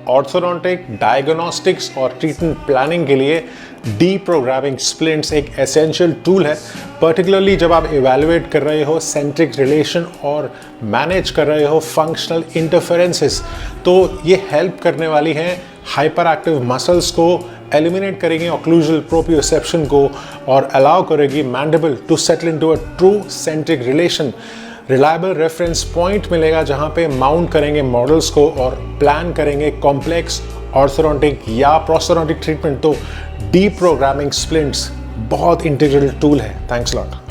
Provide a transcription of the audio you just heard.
Orthodontic diagnostics और treatment planning के लिए डी प्रोग्रामिंग स्प्लिंट्स एक एसेंशियल टूल है, पर्टिकुलरली जब आप इवैल्यूएट कर रहे हो सेंट्रिक रिलेशन और मैनेज कर रहे हो फंक्शनल इंटरफेरेंसेस। तो ये हेल्प करने वाली हैं हाइपर एक्टिव मसल्स को, एलिमिनेट करेंगे ऑक्लूजल प्रोप्रियोसेप्शन को और अलाउ करेगी mandible to settle into a true centric relation. Reliable reference point मिलेगा जहां पे माउंट करेंगे मॉडल्स को और प्लान करेंगे कॉम्प्लेक्स ऑर्थोडोंटिक या प्रोस्थोडोंटिक ट्रीटमेंट। तो डी प्रोग्रामिंग स्प्लिंट्स बहुत इंटीग्रल टूल है। Thanks lot.